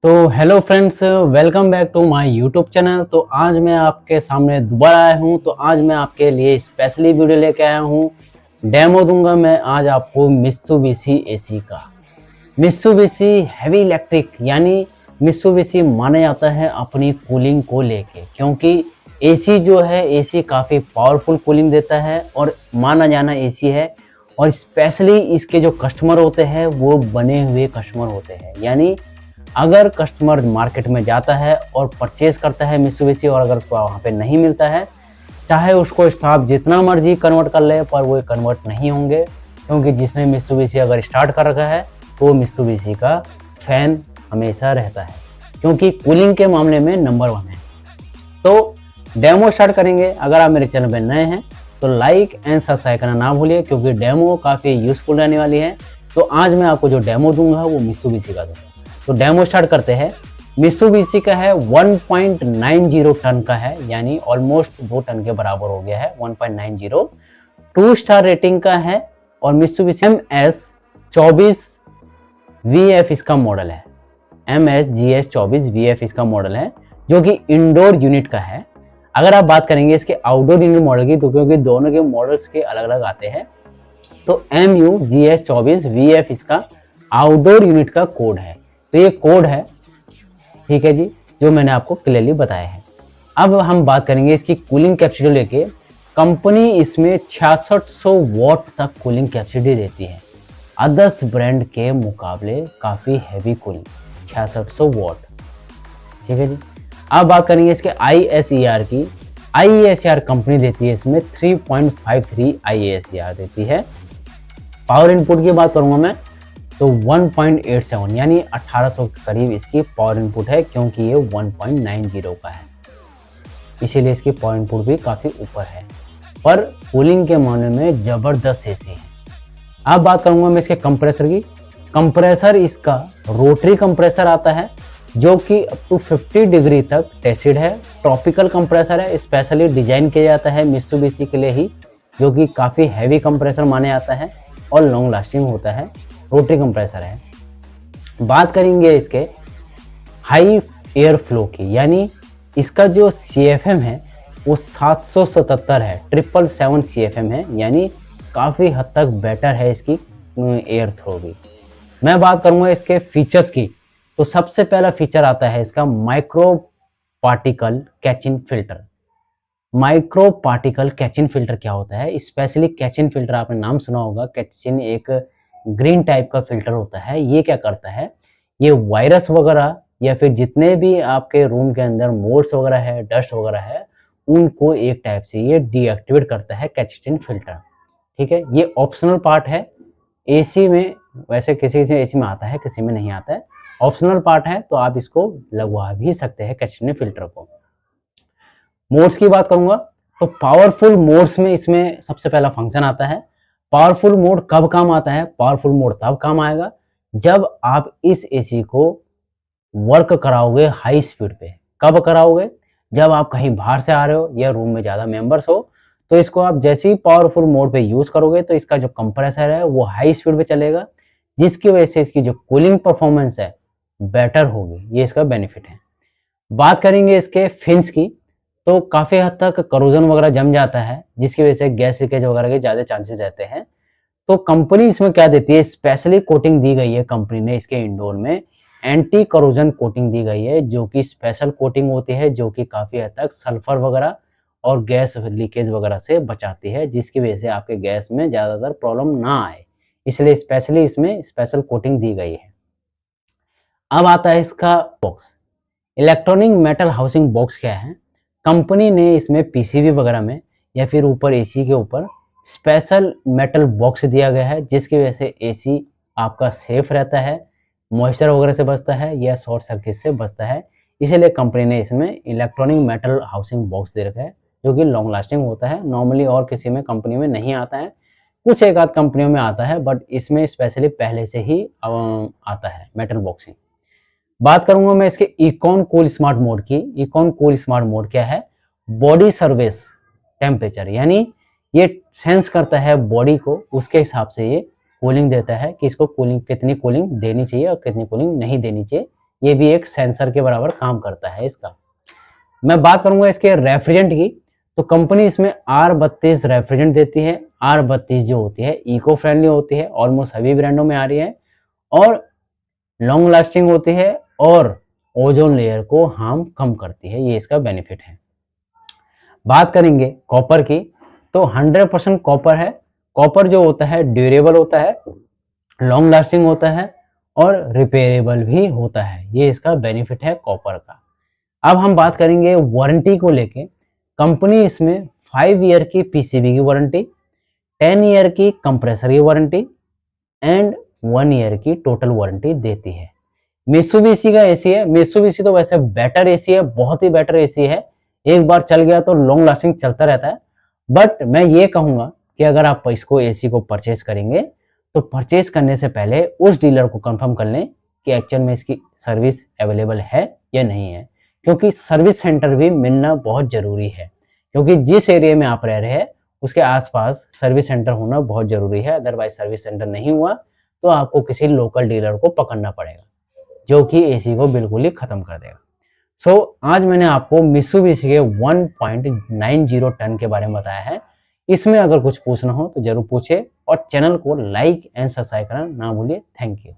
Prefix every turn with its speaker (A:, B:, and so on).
A: तो hello friends, welcome back to my YouTube channel. तो आज मैं आपके सामने दोबारा आया हूँ। तो आज मैं आपके लिए स्पेशली वीडियो लेके आया हूँ। डेमो दूंगा मैं आज आपको मित्सुबिशी एसी का। मित्सुबिशी हैवी इलेक्ट्रिक यानी मित्सुबिशी माना जाता है अपनी कूलिंग को लेके, क्योंकि एसी जो है एसी काफ़ी पावरफुल कूलिंग देता है और माना जाना एसी है। और स्पेशली इसके जो कस्टमर होते हैं वो बने हुए कस्टमर होते हैं, यानी अगर कस्टमर मार्केट में जाता है और परचेज करता है मित्सुबिशी और अगर वहाँ पे नहीं मिलता है, चाहे उसको स्टाफ जितना मर्जी कन्वर्ट कर ले पर वो कन्वर्ट नहीं होंगे, क्योंकि जिसने मित्सुबिशी अगर स्टार्ट कर रखा है तो वो मित्सुबिशी का फैन हमेशा रहता है, क्योंकि कूलिंग के मामले में नंबर 1 है। तो डेमो स्टार्ट करेंगे। अगर आप मेरे चैनल पर नए हैं तो लाइक एंड सब्सक्राइब करना ना भूलिए, क्योंकि डेमो काफ़ी यूजफुल रहने वाली है। तो आज मैं आपको जो डेमो दूंगा वो मित्सुबिशी का दूंगा। तो डेमो स्टार्ट करते हैं। मित्सुबिशी का है 1.90 टन का है, यानी ऑलमोस्ट 2 टन के बराबर हो गया है। 1.90 2 स्टार रेटिंग का है और मित्सुबिशी MS24 VF इसका मॉडल है। MSGS24 VF इसका मॉडल है, जो कि इंडोर यूनिट का है। अगर आप बात करेंगे इसके आउटडोर यूनिट मॉडल की, तो क्योंकि दोनों के मॉडल्स के अलग अलग आते हैं, तो MUGS24 VF इसका आउटडोर यूनिट का कोड है। तो ये कोड है, ठीक है जी, जो मैंने आपको क्लियरली बताया है। अब हम बात करेंगे इसकी कूलिंग कैपेसिटी लेके। कंपनी इसमें 6600 वॉट तक कूलिंग कैपेसिटी देती है। अदर्स ब्रांड के मुकाबले काफ़ी हैवी कूलिंग, 6600 वॉट, ठीक है जी। अब बात करेंगे इसके ISER की। ISER कंपनी देती है इसमें 3.53 ISER देती है। पावर इनपुट की बात करूंगा मैं तो 1.87 यानी 1800 के करीब इसकी पावर इनपुट है, क्योंकि ये 1.90 का है, इसीलिए इसकी पावर इनपुट भी काफ़ी ऊपर है। पर कूलिंग के मामले में ज़बरदस्त एसी है। अब बात करूंगा मैं इसके कंप्रेसर की। कंप्रेसर इसका रोटरी कंप्रेसर आता है, जो कि अप टू 50 डिग्री तक टेस्टेड है। ट्रॉपिकल कंप्रेसर है, स्पेशली डिजाइन किया जाता है मित्सुबिशी के लिए ही, जो कि काफ़ी हैवी कंप्रेसर माना जाता है और लॉन्ग लास्टिंग होता है। रोटरी कंप्रेसर है। बात करेंगे इसके हाई एयर फ्लो की, यानी इसका जो CFM है वो 777 है, 777 CFM है, यानी काफ़ी हद तक बेटर है इसकी एयर थ्रो भी। मैं बात करूंगा इसके फीचर्स की, तो सबसे पहला फीचर आता है इसका micro particle catching filter. Micro particle catching filter क्या होता है? स्पेशली कैचिंग फिल्टर आपने नाम सुना होगा। कैचिंग एक ग्रीन टाइप का फिल्टर होता है। ये क्या करता है, ये वायरस वगैरह या फिर जितने भी आपके रूम के अंदर मोल्ड्स वगैरह है, डस्ट वगैरह है, उनको एक टाइप से ये डीएक्टिवेट करता है कैचिंग फिल्टर, ठीक है। ये ऑप्शनल पार्ट है एसी में, वैसे किसी किसी एसी में आता है, किसी में नहीं आता है, ऑप्शनल पार्ट है, तो आप इसको लगवा भी सकते हैं कैचिंग फिल्टर को। मोड्स की बात करूंगा तो पावरफुल मोड्स में इसमें सबसे पहला फंक्शन आता है। पावरफुल मोड कब काम आता है? पावरफुल मोड तब काम आएगा जब आप इस एसी को वर्क कराओगे हाई स्पीड पे। कब कराओगे? जब आप कहीं बाहर से आ रहे हो या रूम में ज़्यादा मेंबर्स हो, तो इसको आप जैसे ही पावरफुल मोड पे यूज़ करोगे तो इसका जो कंप्रेसर है वो हाई स्पीड पे चलेगा, जिसकी वजह से इसकी जो कूलिंग परफॉर्मेंस है बेटर होगी। ये इसका बेनिफिट है। बात करेंगे इसके फिन्स की, तो काफ़ी हद तक करोजन वगैरह जम जाता है, जिसकी वजह से गैस लीकेज वगैरह के ज़्यादा चांसेस रहते हैं। तो कंपनी इसमें क्या देती है, स्पेशली कोटिंग दी गई है कंपनी ने इसके इंडोर में, एंटी करोजन कोटिंग दी गई है, जो कि स्पेशल कोटिंग होती है, जो कि काफ़ी हद तक सल्फर वगैरह और गैस लीकेज वगैरह से बचाती है, जिसकी वजह से आपके गैस में ज़्यादातर प्रॉब्लम ना आए, इसलिए स्पेशली इसमें स्पेशल कोटिंग दी गई है। अब आता है इसका box. Electronic metal housing box क्या है? कंपनी ने इसमें पीसीबी वगैरह में या फिर ऊपर एसी के ऊपर स्पेशल मेटल बॉक्स दिया गया है, जिसकी वजह से एसी आपका सेफ रहता है, मॉइस्चर वगैरह से बचता है या शॉर्ट सर्किट से बचता है। इसीलिए कंपनी ने इसमें इलेक्ट्रॉनिक मेटल हाउसिंग बॉक्स दे रखा है, जो कि लॉन्ग लास्टिंग होता है। नॉर्मली और किसी में कंपनी में नहीं आता है, कुछ एक आध कंपनियों में आता है, बट इसमें स्पेशली पहले से ही आता है मेटल बॉक्सिंग। बात करूंगा मैं इसके इकॉन कूल स्मार्ट मोड की। इकॉन कूल स्मार्ट मोड क्या है? बॉडी सर्विस टेम्परेचर, यानी ये सेंस करता है बॉडी को, उसके हिसाब से ये कूलिंग देता है कि इसको कूलिंग कितनी कूलिंग देनी चाहिए और कितनी कूलिंग नहीं देनी चाहिए, ये भी एक सेंसर के बराबर काम करता है इसका। मैं बात करूंगा इसके रेफ्रिजरेंट की, तो कंपनी इसमें R32 रेफ्रिजरेंट देती है। R32 जो होती है इको फ्रेंडली होती है, ऑलमोस्ट सभी ब्रांडों में आ रही है, और लॉन्ग लास्टिंग होती है, और ओजोन लेयर को हार्म कम करती है, ये इसका बेनिफिट है। बात करेंगे कॉपर की, तो 100% कॉपर है। कॉपर जो होता है ड्यूरेबल होता है, लॉन्ग लास्टिंग होता है, और रिपेयरेबल भी होता है, ये इसका बेनिफिट है कॉपर का। अब हम बात करेंगे वारंटी को लेके। कंपनी इसमें 5 ईयर की पीसीबी की वारंटी, 10 ईयर की कंप्रेसर की वारंटी एंड 1 ईयर की टोटल वारंटी देती है। मित्सुबिशी का एसी है। मित्सुबिशी तो वैसे बेटर एसी है, बहुत ही बेटर एसी है, एक बार चल गया तो लॉन्ग लास्टिंग चलता रहता है। बट मैं ये कहूंगा कि अगर आप इसको एसी को परचेज करेंगे तो परचेज करने से पहले उस डीलर को कंफर्म कर लें कि एक्चुअल में इसकी सर्विस अवेलेबल है या नहीं है, क्योंकि सर्विस सेंटर भी मिलना बहुत जरूरी है, क्योंकि जिस एरिया में आप रह रहे हैं उसके आसपास सर्विस सेंटर होना बहुत जरूरी है। अदरवाइज सर्विस सेंटर नहीं हुआ तो आपको किसी लोकल डीलर को पकड़ना पड़ेगा, जो कि एसी को बिल्कुल ही खत्म कर देगा। आज मैंने आपको मित्सुबिशी के 1.90 टन के बारे में बताया है। इसमें अगर कुछ पूछना हो तो जरूर पूछे, और चैनल को लाइक एंड सब्सक्राइब करना ना भूलिए। Thank you.